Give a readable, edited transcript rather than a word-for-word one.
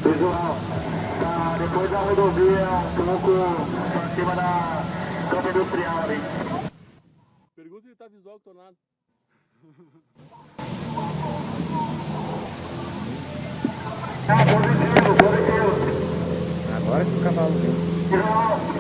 Visual, tá depois da rodovia, um pouco pra cima da campo industrial ali. Pergunta se ele tá visual com tornado. Tá positivo, positivo. Agora que o cavalo viu. Visual.